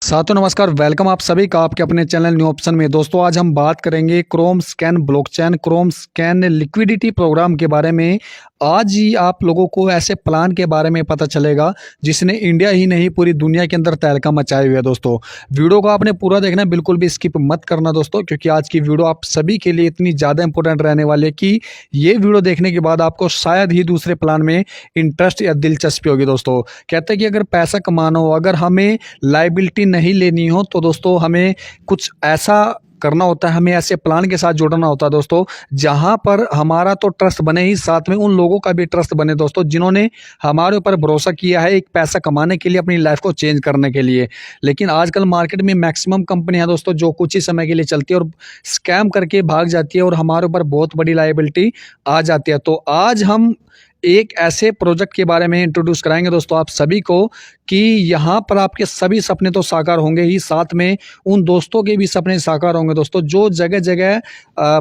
साथियों नमस्कार, वेलकम आप सभी का आपके अपने चैनल न्यू ऑप्शन में। दोस्तों आज हम बात करेंगे Chrome Scan blockchain Chrome Scan liquidity program के बारे में। आज ही आप लोगों को ऐसे प्लान के बारे में पता चलेगा जिसने इंडिया ही नहीं पूरी दुनिया के अंदर तहलका मचाए हुए है। दोस्तों वीडियो को आपने पूरा देखना है, बिल्कुल भी स्किप मत करना दोस्तों, क्योंकि आज की वीडियो आप सभी के लिए इतनी ज़्यादा इंपॉर्टेंट रहने वाली है कि ये वीडियो देखने के बाद आपको शायद ही दूसरे प्लान में इंटरेस्ट या दिलचस्पी होगी। दोस्तों कहते हैं कि अगर पैसा कमाना हो, अगर हमें लाइबिलिटी नहीं लेनी हो, तो दोस्तों हमें कुछ ऐसा करना होता है, हमें ऐसे प्लान के साथ जुड़ना होता है दोस्तों, जहां पर हमारा तो ट्रस्ट बने ही साथ में उन लोगों का भी ट्रस्ट बने दोस्तों, जिन्होंने हमारे ऊपर भरोसा किया है एक पैसा कमाने के लिए, अपनी लाइफ को चेंज करने के लिए। लेकिन आजकल मार्केट में मैक्सिमम कंपनियां दोस्तों जो कुछ ही समय के लिए चलती है और स्कैम करके भाग जाती है और हमारे ऊपर बहुत बड़ी लायबिलिटी आ जाती है। तो आज हम एक ऐसे प्रोजेक्ट के बारे में इंट्रोड्यूस कराएंगे दोस्तों आप सभी को कि यहाँ पर आपके सभी सपने तो साकार होंगे ही, साथ में उन दोस्तों के भी सपने साकार होंगे दोस्तों जो जगह जगह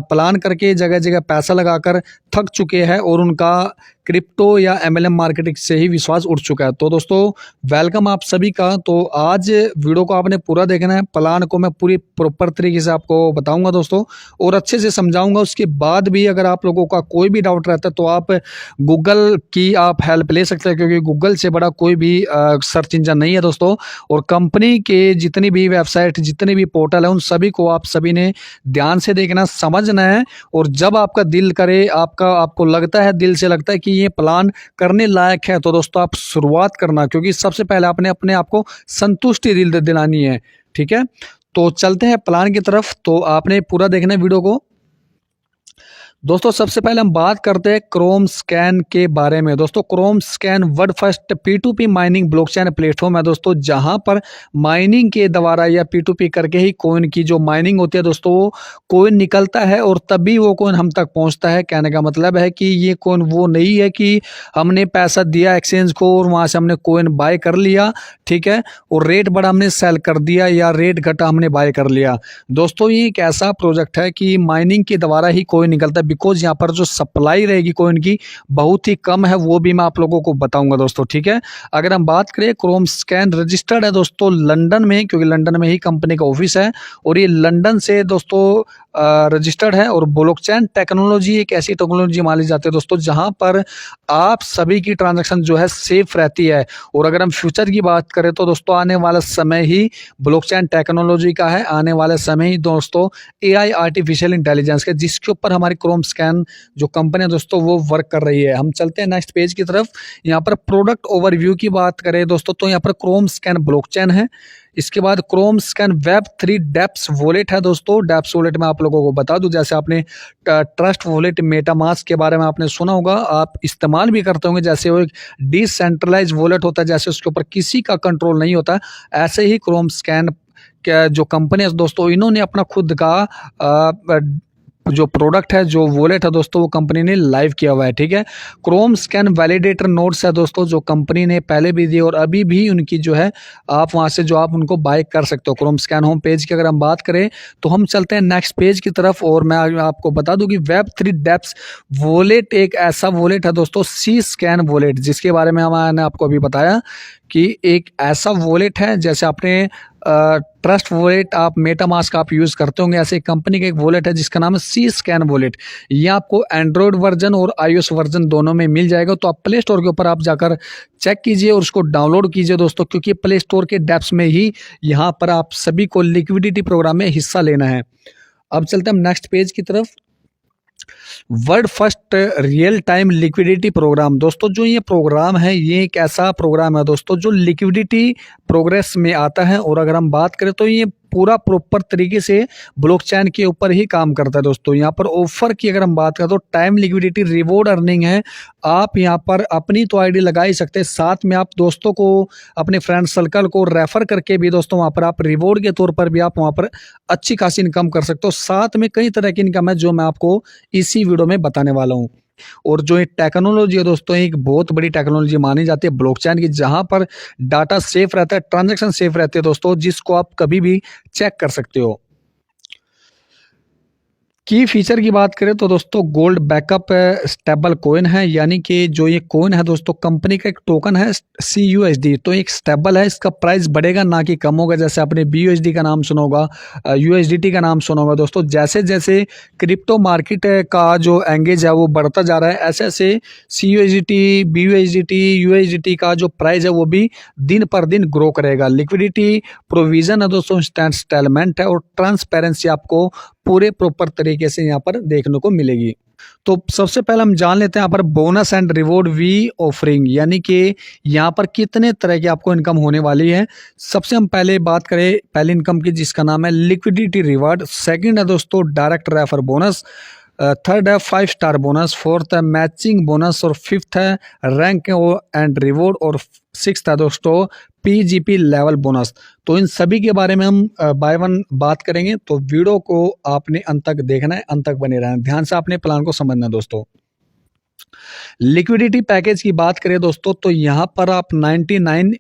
प्लान करके जगह जगह पैसा लगाकर थक चुके हैं और उनका क्रिप्टो या एमएलएम मार्केटिंग से ही विश्वास उठ चुका है। तो दोस्तों वेलकम आप सभी का। तो आज वीडियो को आपने पूरा देखना है, प्लान को मैं पूरी प्रॉपर तरीके से आपको बताऊंगा दोस्तों और अच्छे से समझाऊंगा। उसके बाद भी अगर आप लोगों का कोई भी डाउट रहता है तो आप गूगल की आप हेल्प ले सकते हैं, क्योंकि गूगल से बड़ा कोई भी सर्च इंजन नहीं है दोस्तों। और कंपनी के जितनी भी वेबसाइट जितने भी पोर्टल है उन सभी को आप सभी ने ध्यान से देखना, समझना है। और जब आपका दिल करे, आपको लगता है, दिल से लगता है कि ये प्लान करने लायक है, तो दोस्तों आप शुरुआत करना, क्योंकि सबसे पहले आपने अपने आप को संतुष्टि दिलानी है। ठीक है, तो चलते हैं प्लान की तरफ। तो आपने पूरा देखना है वीडियो को। दोस्तों सबसे पहले हम बात करते हैं क्रोम स्कैन के बारे में। दोस्तों Chrome scan world first P2P mining blockchain platform है दोस्तों, जहां पर माइनिंग के द्वारा या P2P करके ही कोइन की जो माइनिंग होती है दोस्तों, वो कोइन निकलता है और तभी वो कोइन हम तक पहुंचता है। कहने का मतलब है कि ये कोइन वो नहीं है कि हमने पैसा दिया एक्सचेंज को और वहां से हमने कोइन बाय कर लिया, ठीक है, और रेट बढ़ा हमने सेल कर दिया या रेट घटा हमने बाय कर लिया। दोस्तों ये एक ऐसा प्रोजेक्ट है कि माइनिंग के द्वारा ही कोइन निकलता है, बिकॉज यहाँ पर जो सप्लाई रहेगी कोइन की बहुत ही कम है, वो भी मैं आप लोगों को बताऊंगा दोस्तों। ठीक है, अगर हम बात करें, क्रोम स्कैन रजिस्टर्ड है दोस्तों लंदन में, क्योंकि लंदन में ही कंपनी का ऑफिस है और ये लंदन से दोस्तों रजिस्टर्ड है। और ब्लॉकचेन टेक्नोलॉजी एक ऐसी टेक्नोलॉजी मानी जाती है दोस्तों जहां पर आप सभी की ट्रांजैक्शन जो है सेफ रहती है। और अगर हम फ्यूचर की बात करें तो दोस्तों आने वाला समय ही ब्लॉकचेन टेक्नोलॉजी का है, आने वाले समय ही दोस्तों एआई आर्टिफिशियल इंटेलिजेंस के, जिसके ऊपर हमारी क्रोम स्कैन जो कंपनी है दोस्तों वो वर्क कर रही है। हम चलते हैं नेक्स्ट पेज की तरफ। यहाँ पर प्रोडक्ट ओवरव्यू की बात करें दोस्तों तो यहाँ पर क्रोम स्कैन ब्लॉकचेन है। इसके बाद क्रोम स्कैन वेब3 डेप्स वॉलेट है दोस्तों। डेप्स वॉलेट में आप लोगों को बता दूं, जैसे आपने ट्रस्ट वॉलेट मेटामास्क के बारे में आपने सुना होगा, आप इस्तेमाल भी करते होंगे। जैसे वो एक डिसेंट्रलाइज वॉलेट होता है, जैसे उसके ऊपर किसी का कंट्रोल नहीं होता, ऐसे ही क्रोम स्कैन क्या जो कंपनी है दोस्तों, इन्होंने अपना खुद का जो प्रोडक्ट है, जो वॉलेट है दोस्तों, वो कंपनी ने लाइव किया हुआ है। ठीक है, क्रोम स्कैन वैलिडेटर नोड्स है दोस्तों, जो कंपनी ने पहले भी दी और अभी भी उनकी जो है आप वहां से जो आप उनको बाय कर सकते हो। क्रोम स्कैन होम पेज की अगर हम बात करें तो हम चलते हैं नेक्स्ट पेज की तरफ। और मैं आपको बता दूं कि वेब3 डेप्स वॉलेट एक ऐसा वॉलेट है दोस्तों, सी स्कैन वॉलेट, जिसके बारे में मैंने आपको अभी बताया कि एक ऐसा वॉलेट है, जैसे आपने ट्रस्ट वॉलेट आप मेटामास्क आप यूज़ करते होंगे, ऐसे कंपनी का एक वॉलेट है जिसका नाम है सी स्कैन वॉलेट। ये आपको एंड्रॉयड वर्जन और iOS वर्जन दोनों में मिल जाएगा। तो आप प्ले स्टोर के ऊपर आप जाकर चेक कीजिए और उसको डाउनलोड कीजिए दोस्तों, क्योंकि प्ले स्टोर के डेप्स में ही यहाँ पर आप सभी को लिक्विडिटी प्रोग्राम में हिस्सा लेना है। अब चलते हैं हम नेक्स्ट पेज की तरफ। World first real time liquidity program दोस्तों, जो ये प्रोग्राम है ये एक ऐसा प्रोग्राम है दोस्तों जो लिक्विडिटी प्रोग्रेस में आता है। और अगर हम बात करें तो ये पूरा प्रॉपर तरीके से ब्लॉकचेन के ऊपर ही काम करता है दोस्तों। यहाँ पर ऑफर की अगर हम बात करें तो टाइम लिक्विडिटी रिवॉर्ड अर्निंग है। आप यहाँ पर अपनी तो आईडी लगा ही सकते हैं, साथ में आप दोस्तों को, अपने फ्रेंड सर्कल को रेफर करके भी दोस्तों वहाँ पर आप रिवॉर्ड के तौर पर भी आप वहाँ पर अच्छी खासी इनकम कर सकते हो। साथ में कई तरह की इनकम है जो मैं आपको इसी वीडियो में बताने वाला हूँ। और जो ये टेक्नोलॉजी है दोस्तों, एक बहुत बड़ी टेक्नोलॉजी मानी जाती है ब्लॉकचेन की, जहां पर डाटा सेफ रहता है, ट्रांजैक्शन सेफ रहते हैं दोस्तों, जिसको आप कभी भी चेक कर सकते हो। की फीचर की बात करें तो दोस्तों गोल्ड बैकअप स्टेबल कॉइन है, यानी कि जो ये कॉइन है दोस्तों कंपनी का एक टोकन है CUSD, तो एक स्टेबल है, इसका प्राइस बढ़ेगा ना कि कम होगा। जैसे आपने BUSD का नाम सुना होगा, USDT का नाम सुना होगा दोस्तों। जैसे जैसे क्रिप्टो मार्केट का जो एंगेज है वो बढ़ता जा रहा है, ऐसे ऐसे CUSDT, BUSDT, USDT का जो प्राइस है वो भी दिन पर दिन ग्रो करेगा। लिक्विडिटी प्रोविजन है दोस्तों, इंस्टॉलमेंट है और ट्रांसपेरेंसी आपको पूरे प्रॉपर तरीके से यहाँ पर देखने को मिलेगी। तो सबसे पहले हम जान लेते हैं यहाँ पर bonus and reward we offering, यानी कि यहाँ पर कितने तरह की आपको इनकम होने वाली है। सबसे हम पहले बात करें पहली इनकम की, जिसका नाम है लिक्विडिटी रिवार्ड। सेकंड है दोस्तों डायरेक्ट रेफर बोनस। थर्ड है 5 स्टार बोनस। फोर्थ है मैचिंग बोनस और फिफ्थ है रैंक एंड रिवॉर्ड और सिक्स्थ है दोस्तों PGP लेवल बोनस। तो इन सभी के बारे में हम बाय वन बात करेंगे, तो वीडियो को आपने अंत तक देखना है, अंत तक बने रहना है, ध्यान से आपने प्लान को समझना है दोस्तों। लिक्विडिटी पैकेज की बात करें दोस्तों, तो यहाँ पर आप 99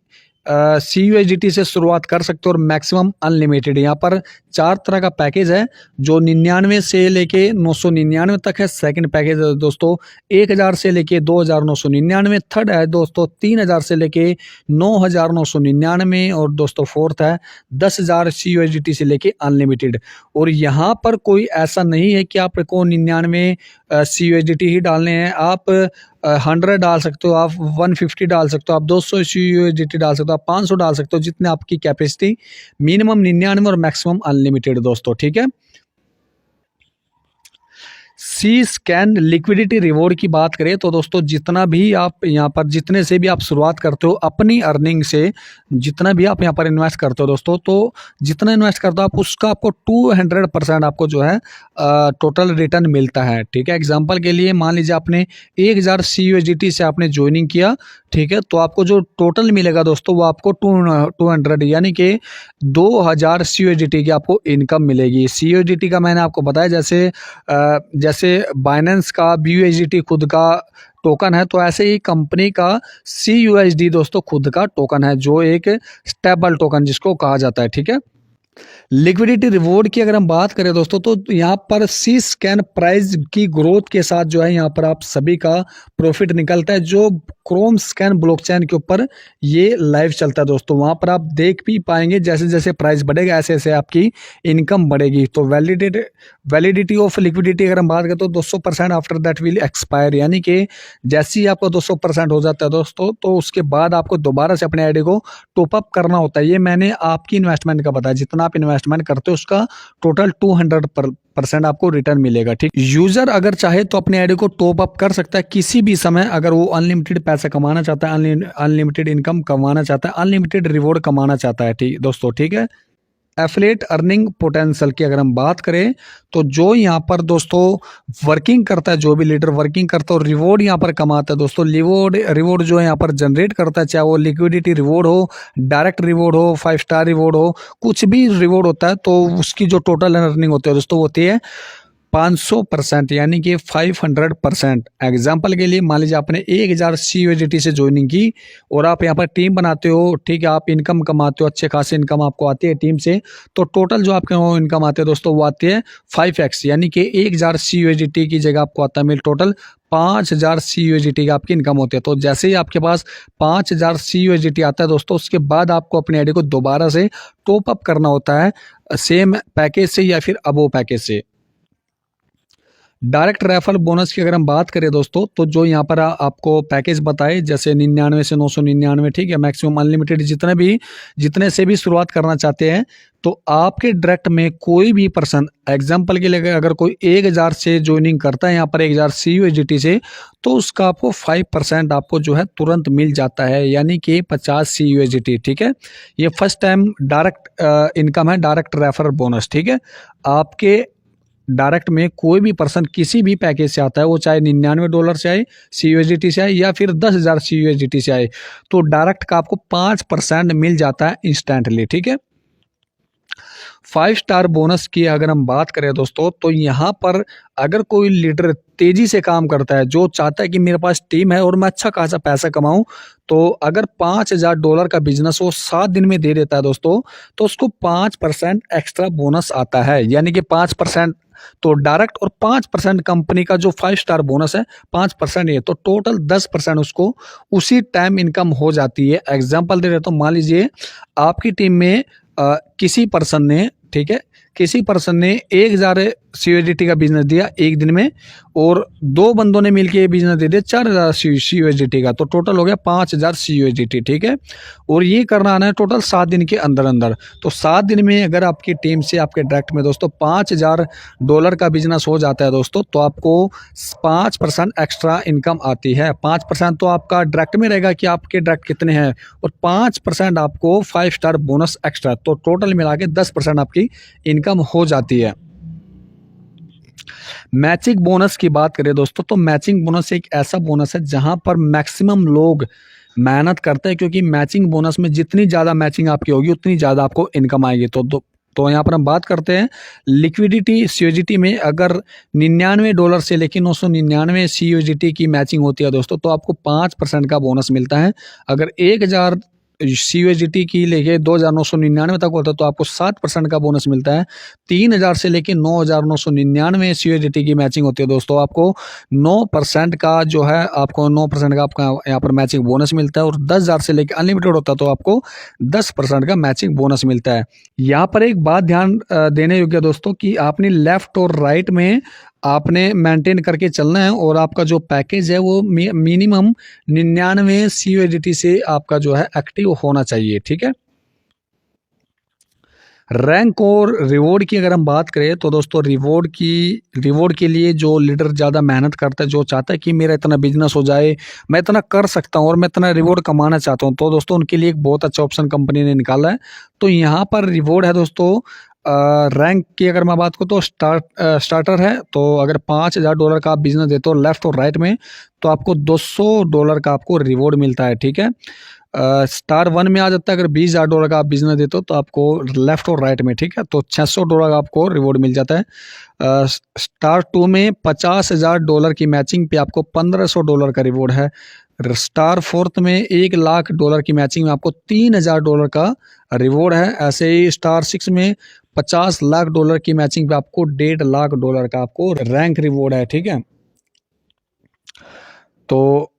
CUSDT से शुरुआत कर सकते हो और मैक्सिमम अनलिमिटेड। यहाँ पर 4 तरह का पैकेज है, जो 99 से लेके 999 तक है। सेकंड पैकेज है दोस्तों 1000 से लेके 2999। थर्ड है दोस्तों 3000 से लेके 9999 और दोस्तों फोर्थ है 10,000 CUSDT से लेके अनलिमिटेड। और यहाँ पर कोई ऐसा नहीं है कि आपको 99 CUSDT ही डालने हैं। आप 100 डाल सकते हो, आप 150 डाल सकते हो, आप 200 CUSDT डाल सकते हो, आप 500 डाल सकते हो, जितने आपकी कैपेसिटी। मिनिमम 99 और मैक्सिमम अनलिमिटेड दोस्तों, ठीक है। सी स्कैन लिक्विडिटी रिवॉर्ड की बात करें तो दोस्तों जितना भी आप यहाँ पर जितने से भी आप शुरुआत करते हो अपनी अर्निंग से, जितना भी आप यहाँ पर इन्वेस्ट करते हो दोस्तों, तो जितना इन्वेस्ट करते हो आप उसका आपको 200% आपको जो है टोटल रिटर्न मिलता है, ठीक है। एग्जांपल के लिए मान लीजिए आपने 1000 CUSDT से आपने ज्वाइनिंग किया, ठीक है, तो आपको जो टोटल मिलेगा दोस्तों वो आपको 200 यानी कि 2000 CUSDT की आपको इनकम मिलेगी। CUSDT का मैंने आपको बताया, जैसे बाइनेंस का BUSDT खुद का टोकन है, तो ऐसे ही कंपनी का CUSD दोस्तों खुद का टोकन है, जो एक स्टेबल टोकन जिसको कहा जाता है, ठीक है। लिक्विडिटी रिवॉर्ड की अगर हम बात करें दोस्तों, तो यहाँ पर सी स्कैन प्राइस की ग्रोथ के साथ जो है यहाँ पर आप सभी का प्रॉफिट निकलता है, जो क्रोम स्कैन ब्लॉकचेन के ऊपर ये लाइव चलता है दोस्तों। वहाँ पर आप देख भी पाएंगे जैसे जैसे प्राइस बढ़ेगा ऐसे ऐसे आपकी इनकम बढ़ेगी। तो वैलिडिटी ऑफ लिक्विडिटी अगर हम बात करें तो 200% आफ्टर दैट विल एक्सपायर, यानी कि जैसे ही आपका 200% हो जाता है दोस्तों, तो उसके बाद आपको दोबारा से अपने आईडी को टॉपअप करना होता है। ये मैंने आपकी इन्वेस्टमेंट का बताया, जितना आप इन्वेस्टमेंट करते हो उसका टोटल 200% आपको रिटर्न मिलेगा, ठीक। यूजर अगर चाहे तो अपने आईडी को टॉप अप कर सकता है किसी भी समय, अगर वो अनलिमिटेड पैसा कमाना चाहता है, अनलिमिटेड इनकम कमाना चाहता है, अनलिमिटेड रिवॉर्ड कमाना चाहता है, ठीक दोस्तों, ठीक है। एफिलिएट अर्निंग पोटेंशियल की अगर हम बात करें तो जो यहाँ पर दोस्तों वर्किंग करता है, जो भी लीडर वर्किंग करता है और रिवॉर्ड यहाँ पर कमाता है दोस्तों, रिवॉर्ड जो है यहाँ पर जनरेट करता है, चाहे वो लिक्विडिटी रिवॉर्ड हो, डायरेक्ट रिवॉर्ड हो, 5 स्टार रिवॉर्ड हो, कुछ भी रिवॉर्ड होता है, तो उसकी जो टोटल अर्निंग होती है दोस्तों होती है 500%, यानी कि 500%। एग्जाम्पल के लिए मान लीजिए आपने 1000 CUSDT से ज्वाइनिंग की और आप यहाँ पर टीम बनाते हो, ठीक है, आप इनकम कमाते हो, अच्छे खासी इनकम आपको आती है टीम से, तो टोटल जो आपके इनकम आती है दोस्तों वो आती है 5x, यानी कि 1000 CUSDT की जगह आपको आता है मिल टोटल 5000 CUSDT की आपकी इनकम होती है। तो जैसे ही आपके पास 5000 CUSDT आता है दोस्तों, उसके बाद आपको अपने आईडी को दोबारा से टॉप अप करना होता है, सेम पैकेज से या फिर अबो पैकेज से। डायरेक्ट रेफरल बोनस की अगर हम बात करें दोस्तों, तो जो यहाँ पर आपको पैकेज बताए, जैसे 99 से 999, ठीक है, मैक्सिमम अनलिमिटेड, जितने से भी शुरुआत करना चाहते हैं, तो आपके डायरेक्ट में कोई भी पर्सन, एग्जांपल के लिए अगर कोई 1000 से ज्वाइनिंग करता है यहाँ पर 1000 CUSDT से, तो उसका आपको 5% आपको जो है तुरंत मिल जाता है, यानी कि 50 CUSDT, ठीक है। ये फर्स्ट टाइम डायरेक्ट इनकम है, डायरेक्ट रेफरल बोनस, ठीक है। आपके डायरेक्ट में कोई भी पर्सन किसी भी पैकेज से आता है, वो चाहे $99 से आए, CUSDT से आए, या फिर 10,000 CUSDT से आए, तो डायरेक्ट का आपको 5% मिल जाता है इंस्टेंटली, ठीक है। 5 स्टार बोनस की अगर हम बात करें दोस्तों, तो यहाँ पर अगर कोई लीडर तेजी से काम करता है, जो चाहता है कि मेरे पास टीम है और मैं अच्छा खासा पैसा कमाऊं, तो अगर $5000 का बिजनेस वो 7 दिन में दे देता है दोस्तों, तो उसको 5% एक्स्ट्रा बोनस आता है, यानी कि 5% तो डायरेक्ट और 5% कंपनी का जो 5 स्टार बोनस है 5% ये, तो टोटल 10% उसको उसी टाइम इनकम हो जाती है। एग्जाम्पल दे देता हूँ, मान लीजिए आपकी टीम में किसी पर्सन ने, ठीक है, किसी पर्सन ने 1000 CUSDT का बिजनेस दिया एक दिन में, और 2 बंदों ने मिलकर ये बिजनेस दे दिया 4000 CUSDT का, तो टोटल हो गया 5000 CUSDT, ठीक है। और ये करना आना है टोटल 7 दिन के अंदर अंदर। तो 7 दिन में अगर आपकी टीम से आपके डायरेक्ट में दोस्तों $5000 का बिजनेस हो जाता है दोस्तों, तो आपको 5% एक्स्ट्रा इनकम आती है। 5% तो आपका डायरेक्ट में रहेगा कि आपके डायरेक्ट कितने हैं, और 5% आपको 5 स्टार बोनस एक्स्ट्रा, तो टोटल मिला के 10% आपकी इनकम हो जाती है। मैचिंग बोनस की बात करें दोस्तों, तो मैचिंग बोनस एक ऐसा बोनस है जहां पर मैक्सिमम लोग मेहनत करते हैं, क्योंकि मैचिंग बोनस में जितनी ज़्यादा मैचिंग आपकी होगी उतनी ज़्यादा आपको इनकम आएगी। तो यहाँ पर हम बात करते हैं लिक्विडिटी CUSDT में। अगर $99 से लेकर 999 CUSDT की मैचिंग होती है दोस्तों, तो आपको 5% का बोनस मिलता है। अगर 1000 CUSDT की लेके 2999 तक होता है तो आपको 7% का बोनस मिलता है। 3000 से लेके 9999 CUSDT की मैचिंग होती है दोस्तों, आपको 9% का जो है, आपको 9% का आपका यहाँ पर मैचिंग बोनस मिलता है। और 10,000 से लेके अनलिमिटेड होता है तो आपको 10% का मैचिंग बोनस मिलता है। यहाँ पर एक बात ध्यान देने योग्य दोस्तों, कि आपने लेफ्ट और राइट में आपने मेंटेन करके चलना है, और आपका जो पैकेज है वो मिनिमम 99 CUSDT से आपका जो है एक्टिव होना चाहिए, ठीक है। रैंक और रिवॉर्ड की अगर हम बात करें तो दोस्तों रिवॉर्ड के लिए जो लीडर ज़्यादा मेहनत करता है, जो चाहता है कि मेरा इतना बिजनेस हो जाए, मैं इतना कर सकता हूँ और मैं इतना रिवॉर्ड कमाना चाहता हूँ, तो दोस्तों उनके लिए एक बहुत अच्छा ऑप्शन कंपनी ने निकाला है। तो यहाँ पर रिवॉर्ड है दोस्तों, रैंक की अगर मैं बात करूँ तो स्टार्टर है। तो अगर $5000 का आप बिजनेस देते हो लेफ्ट और राइट में, तो आपको $200 का आपको रिवॉर्ड मिलता है, ठीक है। स्टार 1 में आ जाता है, अगर $20,000 का आप बिजनेस देते हो तो आपको लेफ्ट और राइट में, ठीक है, तो $600 का आपको रिवॉर्ड मिल जाता है। स्टार 2 में $50,000 की मैचिंग पे आपको $1500 का रिवॉर्ड है। स्टार 4th में $1,00,000 की मैचिंग में आपको $3000 का रिवॉर्ड है। ऐसे ही स्टार 6 में $50 लाख की मैचिंग पे आपको $1.5 लाख का आपको रैंक रिवॉर्ड है, ठीक है। तो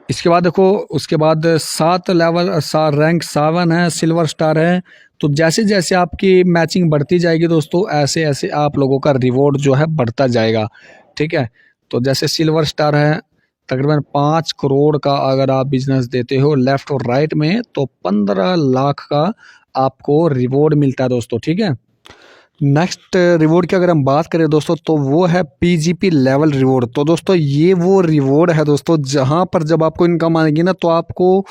इसके बाद देखो, उसके बाद 7 लेवल रैंक 7 है, सिल्वर स्टार है। तो जैसे जैसे आपकी मैचिंग बढ़ती जाएगी दोस्तों, ऐसे ऐसे आप लोगों का रिवॉर्ड जो है बढ़ता जाएगा, ठीक है। तो जैसे सिल्वर स्टार है, तकरीबन 5 करोड़ का अगर आप बिजनेस देते हो लेफ्ट और राइट में, तो 15 लाख का आपको रिवॉर्ड मिलता है दोस्तों, ठीक है। नेक्स्ट रिवॉर्ड की अगर हम बात करें दोस्तों, तो वो है PGP लेवल रिवॉर्ड। तो दोस्तों ये वो रिवॉर्ड है दोस्तों, जहां पर जब आपको इनकम आएगी ना, तो आपको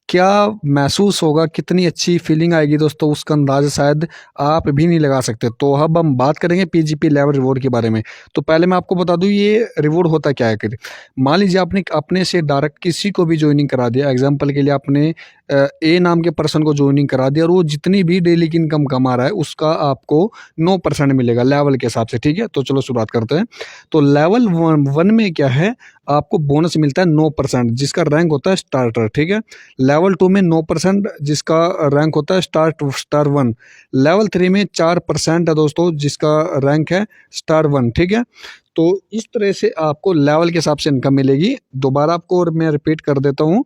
क्या महसूस होगा, कितनी अच्छी फीलिंग आएगी दोस्तों, उसका अंदाज़ा शायद आप भी नहीं लगा सकते। तो अब हम बात करेंगे PGP लेवल रिवॉर्ड के बारे में। तो पहले मैं आपको बता दूं ये रिवॉर्ड होता क्या है। मान लीजिए आपने अपने से डायरेक्ट किसी को भी ज्वाइनिंग करा दिया, एग्जाम्पल के लिए आपने A नाम के पर्सन को ज्वाइनिंग करा दिया, और वो जितनी भी डेली की इनकम कमा रहा है उसका आपको 9% मिलेगा लेवल के हिसाब से, ठीक है। तो चलो शुरुआत करते हैं। तो लेवल 1 में क्या है, आपको बोनस मिलता है 9%, जिसका रैंक होता है स्टार्टर, ठीक है। लेवल 2 में 9%, जिसका रैंक होता है स्टार 1। लेवल 3 में 4% है दोस्तों, जिसका रैंक है स्टार 1, ठीक है। तो इस तरह से आपको लेवल के हिसाब से इनकम मिलेगी। दोबारा आपको और मैं रिपीट कर देता हूँ,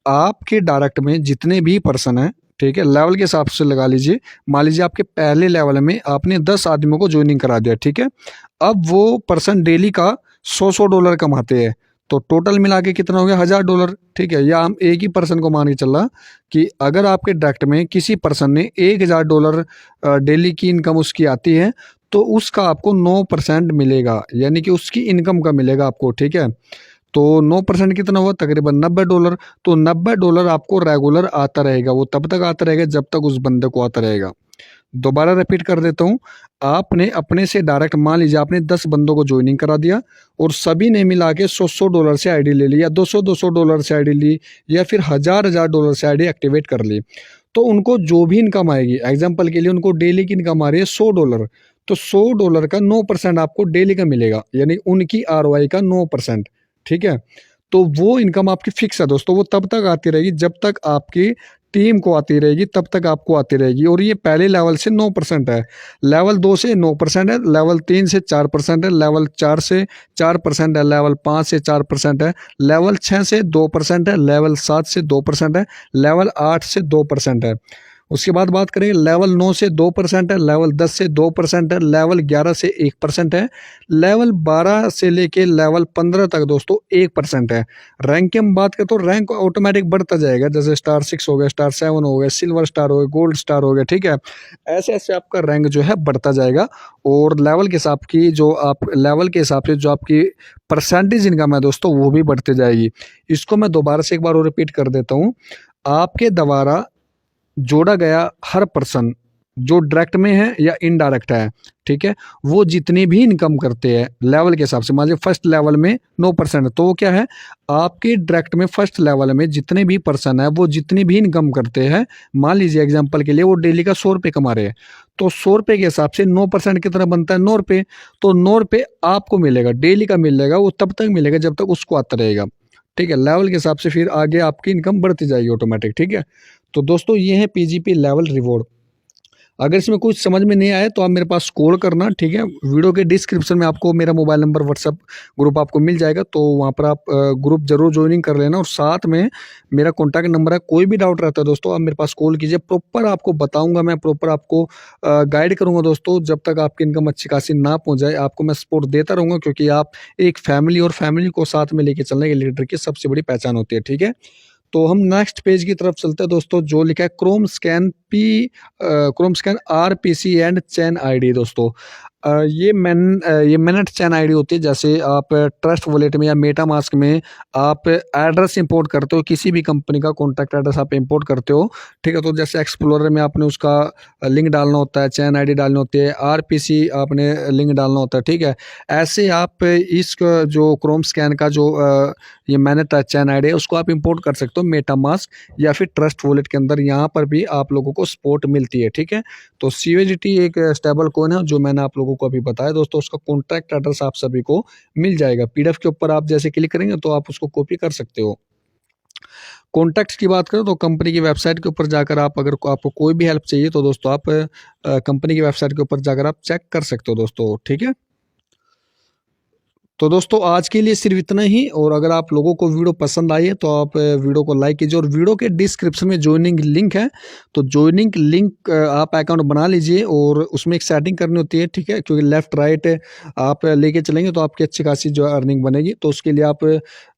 आपके डायरेक्ट में जितने भी पर्सन हैं, ठीक है, लेवल के हिसाब से लगा लीजिए। मान लीजिए आपके पहले लेवल में आपने 10 आदमियों को ज्वाइनिंग करा दिया, ठीक है। अब वो पर्सन डेली का $100 कमाते हैं, तो टोटल मिला के कितना हो गया, $1000, ठीक है। या हम एक ही पर्सन को मान के चल रहा कि अगर आपके डायरेक्ट में किसी पर्सन ने $1000 डेली की इनकम उसकी आती है, तो उसका आपको 9% मिलेगा, यानी कि उसकी इनकम का मिलेगा आपको, ठीक है। तो 9% कितना हुआ, तकरीबन $90। तो $90 आपको रेगुलर आता रहेगा, वो तब तक आता रहेगा जब तक उस बंदे को आता रहेगा। दोबारा रिपीट कर देता हूँ, आपने अपने से डायरेक्ट, मान लीजिए आपने 10 बंदों को ज्वाइनिंग करा दिया, और सभी ने मिला के $100 से आईडी ले ली, या $200 से आईडी ली, या फिर $1000 से आईडी एक्टिवेट कर ली। तो उनको जो भी इनकम आएगी, एग्जाम्पल के लिए उनको डेली की इनकम आ रही है $100, तो $100 का 9% आपको डेली का मिलेगा, यानी उनकी ROI का 9%, ठीक है। तो वो इनकम आपकी फिक्स है दोस्तों, वो तब तक आती रहेगी जब तक आपकी टीम को आती रहेगी, तब तक आपको आती रहेगी। और ये पहले लेवल से 9% है, लेवल 2 से 9% है, लेवल 3 से 4% है, लेवल 4 से 4% है, लेवल 5 से 4% है, लेवल 6 से 2% है, लेवल 7 से 2% है, लेवल 8 से 2% है। उसके बाद बात करें, लेवल 9 से 2% है, लेवल 10 से 2% है, लेवल 11 से 1% है, लेवल 12 से लेके लेवल 15 तक दोस्तों 1% है। रैंक की हम बात करें तो रैंक ऑटोमेटिक बढ़ता जाएगा, जैसे स्टार 6 हो गया, स्टार 7 हो गया, सिल्वर स्टार हो गया, गोल्ड स्टार हो गया, ठीक है। ऐसे ऐसे आपका रैंक जो है बढ़ता जाएगा। और लेवल के हिसाब की जो आप लेवल के हिसाब से जो आपकी परसेंटेज इनकम है दोस्तों, वो भी बढ़ती जाएगी। इसको मैं दोबारा से एक बार और रिपीट कर देता हूँ। आपके द्वारा जोड़ा गया हर पर्सन जो डायरेक्ट में है या इनडायरेक्ट है, ठीक है, वो जितनी भी इनकम करते हैं लेवल के हिसाब से, मान लीजिए फर्स्ट लेवल में 9% है, तो वो क्या है, आपके डायरेक्ट में फर्स्ट लेवल में जितने भी पर्सन है वो जितनी भी इनकम करते हैं, मान लीजिए एग्जांपल के लिए वो डेली का 100 रुपये कमा रहे हैं, तो 100 रुपये के हिसाब से 9% कितना बनता है, 9 रुपये। तो 9 रुपये आपको मिलेगा, डेली का मिलेगा, वो तब तक मिलेगा जब तक उसको आता रहेगा, ठीक है। लेवल के हिसाब से फिर आगे आपकी इनकम बढ़ती जाएगी ऑटोमेटिक, ठीक है। तो दोस्तों ये है पीजीपी लेवल रिवॉर्ड। अगर इसमें कुछ समझ में नहीं आया तो आप मेरे पास कॉल करना, ठीक है। वीडियो के डिस्क्रिप्शन में आपको मेरा मोबाइल नंबर, व्हाट्सअप ग्रुप आपको मिल जाएगा, तो वहाँ पर आप ग्रुप जरूर ज्वाइनिंग कर लेना। और साथ में मेरा कॉन्टैक्ट नंबर है, कोई भी डाउट रहता है दोस्तों आप मेरे पास कॉल कीजिए, प्रॉपर आपको बताऊंगा, मैं प्रॉपर आपको गाइड करूंगा दोस्तों। जब तक आपकी इनकम अच्छी खासी ना पहुँच जाए आपको मैं सपोर्ट देता रहूँगा, क्योंकि आप एक फैमिली और फैमिली को साथ में लेके चलने के लीडर की सबसे बड़ी पहचान होती है, ठीक है। तो हम नेक्स्ट पेज की तरफ चलते हैं दोस्तों, जो लिखा है Chrome scan RPC and chain ID दोस्तों। ये मैनेट चैन आईडी होती है। जैसे आप ट्रस्ट वॉलेट में या मेटा मास्क में आप एड्रेस इंपोर्ट करते हो, किसी भी कंपनी का कॉन्टैक्ट एड्रेस आप इंपोर्ट करते हो, ठीक है। तो जैसे एक्सप्लोरर में आपने उसका लिंक डालना होता है, चैन आईडी डालनी होती है, आरपीसी आपने लिंक डालना होता है, ठीक है। ऐसे आप इस जो क्रोम स्कैन का जो ये मैंने चैन आईडी है उसको आप इंपोर्ट कर सकते हो मेटा मास्क या फिर ट्रस्ट वॉलेट के अंदर, यहाँ पर भी आप लोगों को सपोर्ट मिलती है, ठीक है। तो CUSDT एक स्टेबल कॉइन है जो मैंने आप लोगों को अभी बताया दोस्तों, उसका कॉन्टैक्ट एड्रेस आप सभी को मिल जाएगा। PDF के ऊपर आप जैसे क्लिक करेंगे तो आप उसको कॉपी कर सकते हो। कॉन्टैक्ट्स की बात करें तो कंपनी की वेबसाइट के ऊपर जाकर आप, अगर आपको कोई भी हेल्प चाहिए तो दोस्तों आप कंपनी की वेबसाइट के ऊपर जाकर आप चेक कर सकते हो दोस्तों, ठीक है। तो दोस्तों आज के लिए सिर्फ इतना ही। और अगर आप लोगों को वीडियो पसंद आई है तो आप वीडियो को लाइक कीजिए, और वीडियो के डिस्क्रिप्शन में ज्वाइनिंग लिंक है, तो ज्वाइनिंग लिंक आप अकाउंट बना लीजिए, और उसमें एक सेटिंग करनी होती है, ठीक है, क्योंकि लेफ्ट राइट आप लेके चलेंगे तो आपकी अच्छी खासी जो अर्निंग बनेगी। तो उसके लिए आप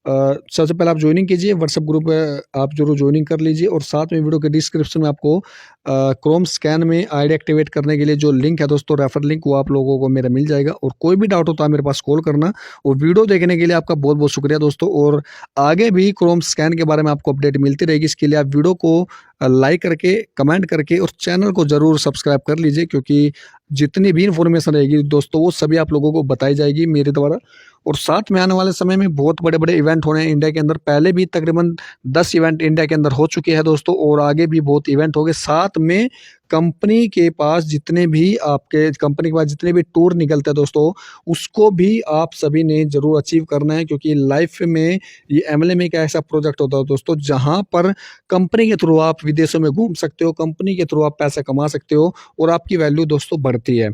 सबसे पहले आप ज्वाइनिंग कीजिए, व्हाट्सएप ग्रुप आप जरूर ज्वाइनिंग कर लीजिए, और साथ में वीडियो के डिस्क्रिप्शन में आपको क्रोम स्कैन में आईडी एक्टिवेट करने के लिए जो लिंक है दोस्तों, रेफर लिंक, वो आप लोगों को मेरा मिल जाएगा। और कोई भी डाउट हो तो आप मेरे पास कॉल करना। और वीडियो देखने के लिए आपका बहुत बहुत शुक्रिया दोस्तों, और आगे भी क्रोम स्कैन के बारे में आपको अपडेट मिलती रहेगी। इसके लिए आप वीडियो को लाइक करके, कमेंट करके, और चैनल को ज़रूर सब्सक्राइब कर लीजिए, क्योंकि जितनी भी इन्फॉर्मेशन रहेगी दोस्तों वो सभी आप लोगों को बताई जाएगी मेरे द्वारा। और साथ में आने वाले समय में बहुत बड़े बड़े इवेंट होने हैं इंडिया के अंदर। पहले भी तकरीबन 10 इवेंट इंडिया के अंदर हो चुके हैं दोस्तों, और आगे भी बहुत इवेंट होंगे। साथ में कंपनी के पास जितने भी टूर निकलते हैं दोस्तों, उसको भी आप सभी ने ज़रूर अचीव करना है, क्योंकि लाइफ में ये MLM एक ऐसा प्रोजेक्ट होता है दोस्तों जहाँ पर कंपनी के थ्रू आप विदेशों में घूम सकते हो, कंपनी के थ्रू आप पैसा कमा सकते हो, और आपकी वैल्यू दोस्तों बढ़ती है।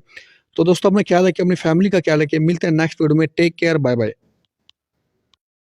तो दोस्तों अपना ख्याल रखिए, अपनी फैमिली का ख्याल रखिए। मिलते हैं नेक्स्ट वीडियो में। Take care, bye bye.